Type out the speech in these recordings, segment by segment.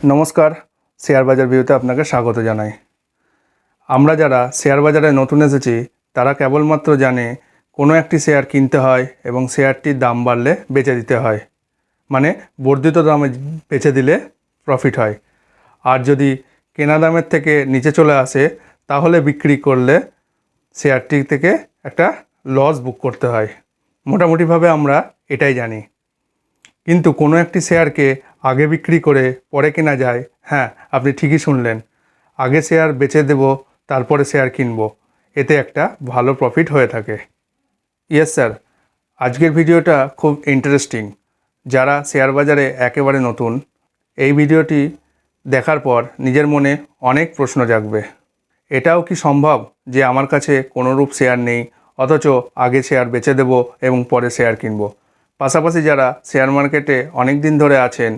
নমস্কার, শেয়ার বাজার ভিউতে আপনাকে স্বাগত জানাই। আমরা যারা শেয়ার বাজারে নতুন এসেছি তারা কেবলমাত্র জানে কোনো একটি শেয়ার কিনতে হয় এবং শেয়ারটির দাম বাড়লে বেচে দিতে হয়, মানে বর্ধিত দামে বেচে দিলে প্রফিট হয়। আর যদি কেনা দামের থেকে নিচে চলে আসে তাহলে বিক্রি করলে শেয়ারটি থেকে একটা লস বুক করতে হয়। মোটামুটিভাবে আমরা এটাই জানি। কিন্তু কোনো একটি শেয়ারকে আগে বিক্রি করে পরে কেনা যায়। হ্যাঁ, আপনি ঠিকই শুনলেন। আগে শেয়ার বেচে দেব, তারপরে শেয়ার কিনব, এতে একটা ভালো প্রফিট হয়ে থাকে। ইয়েস স্যার, আজকের ভিডিওটা খুব ইন্টারেস্টিং। যারা শেয়ার বাজারে একেবারে নতুন, এই ভিডিওটি দেখার পর নিজের মনে অনেক প্রশ্ন জাগবে। এটাও কি সম্ভব যে আমার কাছে কোনোরূপ শেয়ার নেই, অথচ আগে শেয়ার বেচে দেব এবং পরে শেয়ার কিনব? পাশাপাশি যারা শেয়ার মার্কেটে অনেক দিন ধরে আছেন,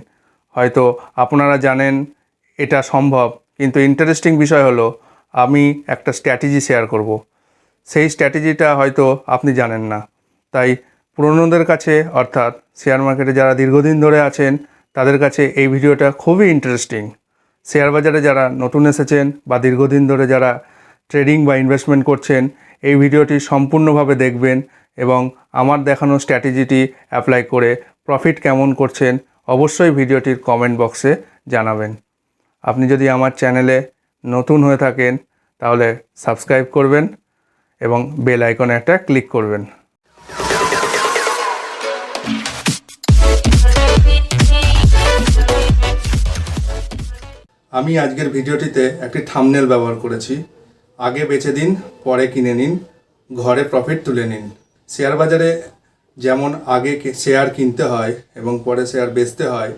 হয়তো আপনারা জানেন এটা সম্ভব, কিন্তু ইন্টারেস্টিং বিষয় হলো আমি একটা স্ট্র্যাটেজি শেয়ার করব। সেই স্ট্র্যাটেজিটা হয়তো আপনি জানেন না। তাই পুরনোদের কাছে, অর্থাৎ শেয়ার মার্কেটে যারা দীর্ঘদিন ধরে আছেন তাদের কাছে এই ভিডিওটা খুবই ইন্টারেস্টিং। শেয়ার বাজারে যারা নতুন এসেছেন বা দীর্ঘদিন ধরে যারা ট্রেডিং বা ইনভেস্টমেন্ট করছেন, এই ভিডিওটি সম্পূর্ণভাবে দেখবেন এবং আমার দেখানো স্ট্র্যাটেজিটি অ্যাপ্লাই করে প্রফিট কেমন করছেন অবশ্যই ভিডিওটির কমেন্ট বক্সে জানাবেন। আপনি যদি আমার চ্যানেলে নতুন হয়ে থাকেন তাহলে সাবস্ক্রাইব করবেন এবং বেল আইকনে একটা ক্লিক করবেন। আমি আজকের ভিডিওটিতে একটি থাম্বনেল ব্যবহার করেছি, আগে বেচে দিন পরে কিনে নিন, ঘরে প্রফিট তুলে নিন। শেয়ার বাজারে যেমন আগে শেয়ার কিনতে হয় এবং পরে শেয়ার বেচতে হয়,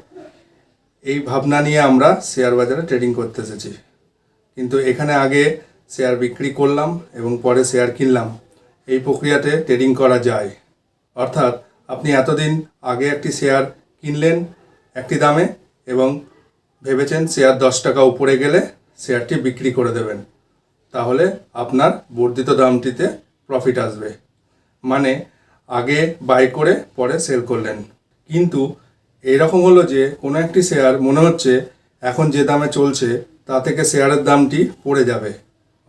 এই ভাবনা নিয়ে আমরা শেয়ার বাজারে ট্রেডিং করতে এসেছি। কিন্তু এখানে আগে শেয়ার বিক্রি করলাম এবং পরে শেয়ার কিনলাম, এই প্রক্রিয়াতে ট্রেডিং করা যায়। অর্থাৎ আপনি এতদিন আগে একটি শেয়ার কিনলেন একটি দামে এবং ভেবেছেন শেয়ার 10 টাকা উপরে গেলে শেয়ারটি বিক্রি করে দেবেন, তাহলে আপনার বর্ধিত দামটিতে প্রফিট আসবে। মানে আগে বাই করে পরে সেল করলেন। কিন্তু এইরকম হলো যে কোনো একটি শেয়ার মনে হচ্ছে এখন যে দামে চলছে তা থেকে শেয়ারের দামটি পড়ে যাবে,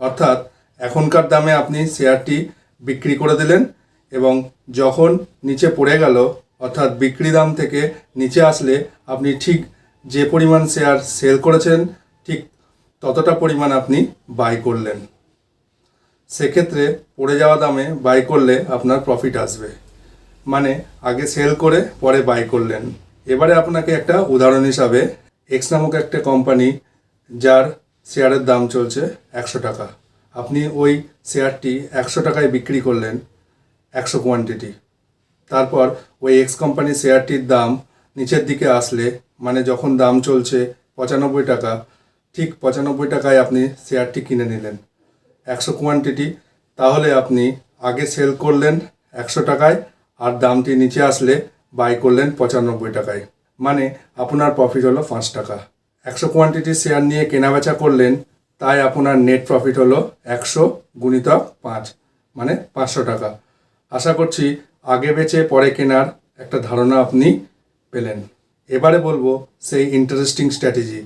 অর্থাৎ এখনকার দামে আপনি শেয়ারটি বিক্রি করে দিলেন এবং যখন নিচে পড়ে গেল, অর্থাৎ বিক্রি দাম থেকে নিচে আসলে আপনি ঠিক যে পরিমাণ শেয়ার সেল করেছেন ঠিক ততটা পরিমাণ আপনি বাই করলেন। সেক্ষেত্রে পড়ে যাওয়া দামে বাই করলে আপনার প্রফিট আসবে। মানে আগে সেল করে পরে বাই করলেন। এবারে আপনাকে একটা উদাহরণ হিসাবে এক্স নামক একটা কোম্পানি, যার শেয়ারের দাম চলছে 100 টাকা, আপনি ওই শেয়ারটি 100 টাকায় বিক্রি করলেন 100 কোয়ান্টিটি। তারপর ওই এক্স কোম্পানির শেয়ারটির দাম নিচের দিকে আসলে, মানে যখন দাম চলছে 95 টাকা, ঠিক 95 টাকায় আপনি শেয়ারটি কিনে নিলেন 100 কোয়ান্টিটি। তাহলে আপনি আগে সেল করলেন 100 টাকায় আর দামটি নিচে আসলে বাই করলেন 95 টাকায়, মানে আপনার প্রফিট হলো 5 টাকা। 100 কোয়ান্টিটির শেয়ার নিয়ে কেনাবেচা করলেন, তাই আপনার নেট প্রফিট হলো 100 গুণিতক 5, মানে 500 টাকা। আশা করছি আগে বেচে পরে কেনার একটা ধারণা আপনি পেলেন। এবারে বলবো সেই ইন্টারেস্টিং স্ট্র্যাটেজি,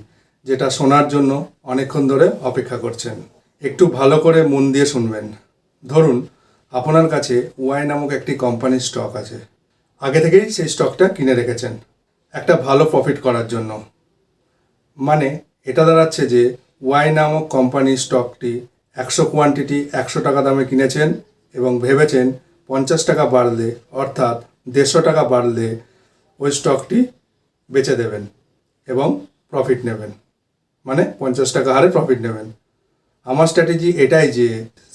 যেটা শোনার জন্য অনেকক্ষণ ধরে অপেক্ষা করছেন। একটু ভালো করে মন দিয়ে শুনবেন। ধরুন আপনার কাছে ওয়াই নামক একটি কোম্পানির স্টক আছে, আগে থেকেই সেই স্টকটা কিনে রেখেছেন একটা ভালো প্রফিট করার জন্য। মানে এটা দাঁড়াচ্ছে যে ওয়াই নামক কোম্পানির স্টকটি 100 কোয়ান্টিটি 100 টাকা দামে কিনেছেন এবং ভেবেছেন 50 টাকা বাড়লে, অর্থাৎ 150 টাকা বাড়লে ওই স্টকটি বেচে দেবেন এবং প্রফিট নেবেন, মানে 50 টাকা হারে প্রফিট নেবেন। আমার স্ট্র্যাটেজি এটাই যে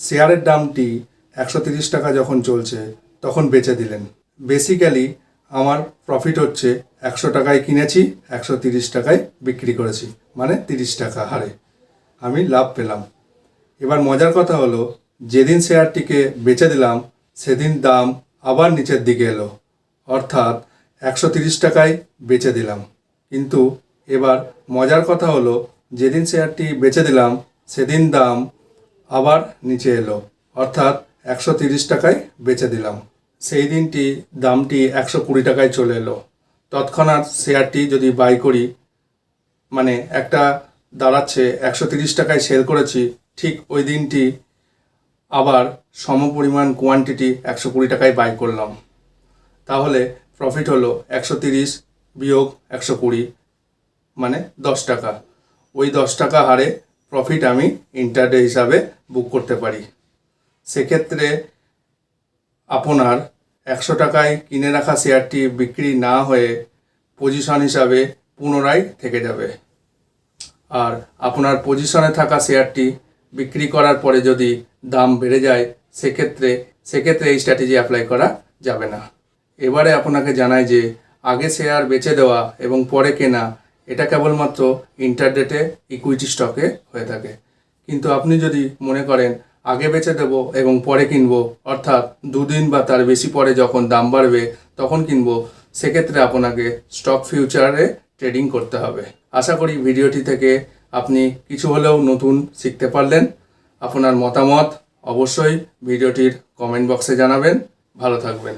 শেয়ারের দামটি 130 টাকা যখন চলছে তখন বেচে দিলেন। বেসিক্যালি আমার প্রফিট হচ্ছে 100 টাকায় কিনেছি, 130 টাকায় বিক্রি করেছি, মানে 30 টাকা হারে আমি লাভ পেলাম। এবার মজার কথা হলো, যেদিন শেয়ারটিকে বেচে দিলাম সেদিন দাম আবার নিচের দিকে এলো, অর্থাৎ 130 টাকায় বেচে দিলাম। কিন্তু এবার মজার কথা হলো, যেদিন শেয়ারটি বেচে দিলাম সেদিন দাম আবার নিচে এলো, অর্থাৎ 130 টাকায় বেচে দিলাম। সেই দিনটি দামটি 120 টাকায় চলে এলো। তৎক্ষণাৎ শেয়ারটি যদি বাই করি, মানে একটা দাঁড়াচ্ছে 130 টাকায় সেল করেছি, ঠিক ওই দিনটি আবার সমপরিমাণ কোয়ান্টিটি 120 টাকায় বাই করলাম, তাহলে প্রফিট হলো 130 বিয়োগ 120 মানে 10 টাকা। ওই 10 টাকা হারে প্রফিট আমি ইন্টারডে হিসাবে বুক করতে পারি। সেক্ষেত্রে আপনার 100 টাকায় কিনে রাখা শেয়ারটি বিক্রি না হয়ে পজিশন হিসাবে পুনরায় থেকে যাবে। আর আপনার পজিশনে থাকা শেয়ারটি বিক্রি করার পরে যদি দাম বেড়ে যায়, সেক্ষেত্রে এই স্ট্র্যাটেজি অ্যাপ্লাই করা যাবে না। এবারে আপনাকে জানাই যে আগে শেয়ার বেচে দেওয়া এবং পরে কেনা, এটা কেবলমাত্র ইন্টারডেতে ইকুইটি স্টকে হয়ে থাকে। কিন্তু আপনি যদি মনে করেন আগে বেচে দেবো এবং পরে কিনবো, অর্থাৎ 2 দিন বা তার বেশি পরে যখন দাম বাড়বে তখন কিনবো, সেক্ষেত্রে আপনাকে স্টক ফিউচারে ট্রেডিং করতে হবে। আশা করি ভিডিওটি থেকে আপনি কিছু হলেও নতুন শিখতে পারলেন। আপনার মতামত অবশ্যই ভিডিওটির কমেন্ট বক্সে জানাবেন। ভালো থাকবেন।